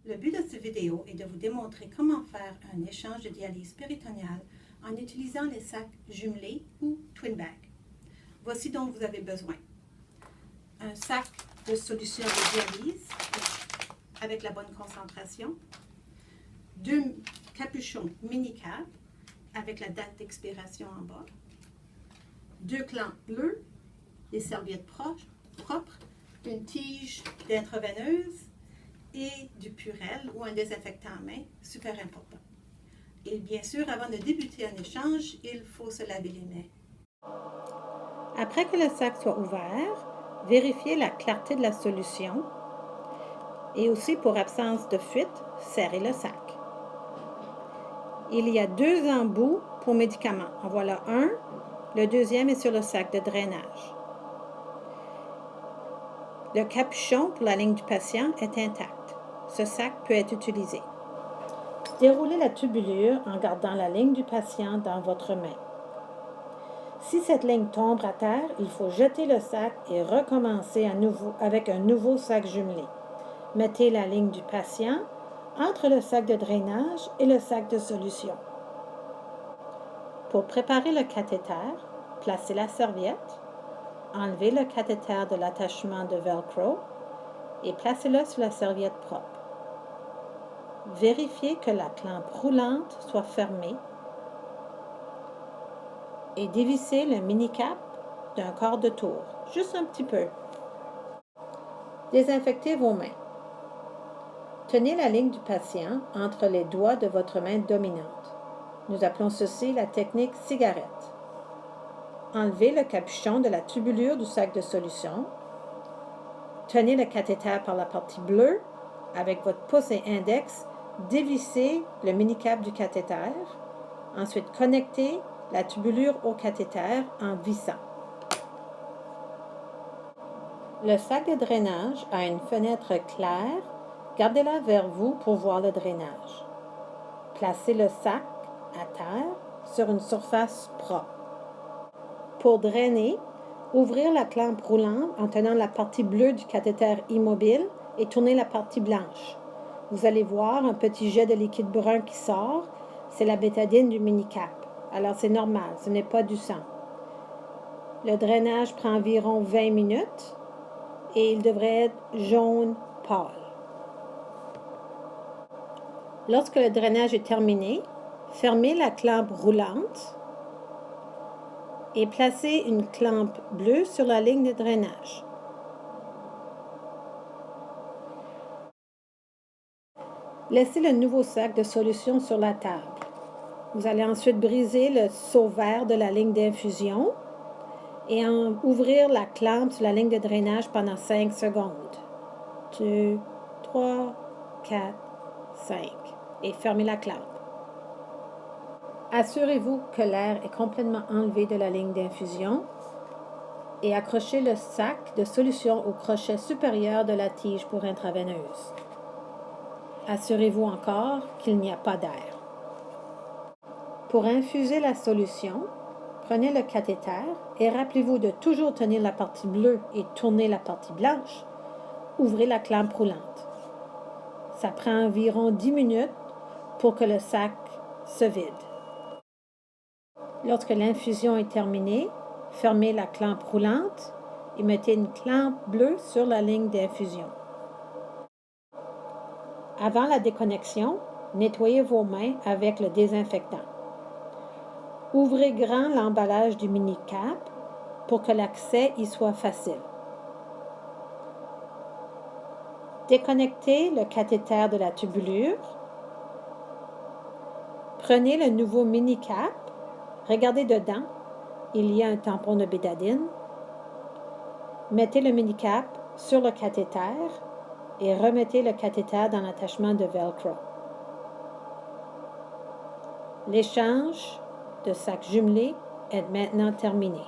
Le but de cette vidéo est de vous démontrer comment faire un échange de dialyse péritonéale en utilisant les sacs jumelés ou twin bags. Voici dont vous avez besoin. Un sac de solution de dialyse avec la bonne concentration, 2 capuchons mini-cap avec la date d'expiration en bas, 2 clampes bleus, des serviettes propres, une tige d'intraveineuse et du Purell ou un désinfectant à main, super important. Et bien sûr, avant de débuter un échange, il faut se laver les mains. Après que le sac soit ouvert, vérifiez la clarté de la solution et aussi pour absence de fuite, serrez le sac. Il y a 2 embouts pour médicaments. En voilà un, le deuxième est sur le sac de drainage. Le capuchon pour la ligne du patient est intact. Ce sac peut être utilisé. Déroulez la tubulure en gardant la ligne du patient dans votre main. Si cette ligne tombe à terre, il faut jeter le sac et recommencer à nouveau avec un nouveau sac jumelé. Mettez la ligne du patient entre le sac de drainage et le sac de solution. Pour préparer le cathéter, placez la serviette, enlevez le cathéter de l'attachement de velcro et placez-le sur la serviette propre. Vérifiez que la clampe roulante soit fermée et dévissez le mini-cap d'un quart de tour, juste un petit peu. Désinfectez vos mains. Tenez la ligne du patient entre les doigts de votre main dominante. Nous appelons ceci la technique cigarette. Enlevez le capuchon de la tubulure du sac de solution. Tenez le cathéter par la partie bleue. Avec votre pouce et index, dévissez le mini-cap du cathéter. Ensuite, connectez la tubulure au cathéter en vissant. Le sac de drainage a une fenêtre claire. Gardez-la vers vous pour voir le drainage. Placez le sac à terre sur une surface propre. Pour drainer, ouvrir la clampe roulante en tenant la partie bleue du cathéter immobile et tournez la partie blanche. Vous allez voir un petit jet de liquide brun qui sort. C'est la bétadine du mini-cap. Alors c'est normal, ce n'est pas du sang. Le drainage prend environ 20 minutes et il devrait être jaune pâle. Lorsque le drainage est terminé, fermez la clampe roulante et placez une clampe bleue sur la ligne de drainage. Laissez le nouveau sac de solution sur la table. Vous allez ensuite briser le seau vert de la ligne d'infusion et ouvrir la clampe sur la ligne de drainage pendant 5 secondes. 2, 3, 4, 5. Et fermez la clampe. Assurez-vous que l'air est complètement enlevé de la ligne d'infusion et accrochez le sac de solution au crochet supérieur de la tige pour intraveineuse. Assurez-vous encore qu'il n'y a pas d'air. Pour infuser la solution, prenez le cathéter et rappelez-vous de toujours tenir la partie bleue et tourner la partie blanche. Ouvrez la clampe roulante. Ça prend environ 10 minutes pour que le sac se vide. Lorsque l'infusion est terminée, fermez la clampe roulante et mettez une clampe bleue sur la ligne d'infusion. Avant la déconnexion, nettoyez vos mains avec le désinfectant. Ouvrez grand l'emballage du mini-cap pour que l'accès y soit facile. Déconnectez le cathéter de la tubulure. Prenez le nouveau mini-cap. Regardez dedans. Il y a un tampon de bétadine. Mettez le mini-cap sur le cathéter et remettez le cathéter dans l'attachement de velcro. L'échange de sacs jumelés est maintenant terminé.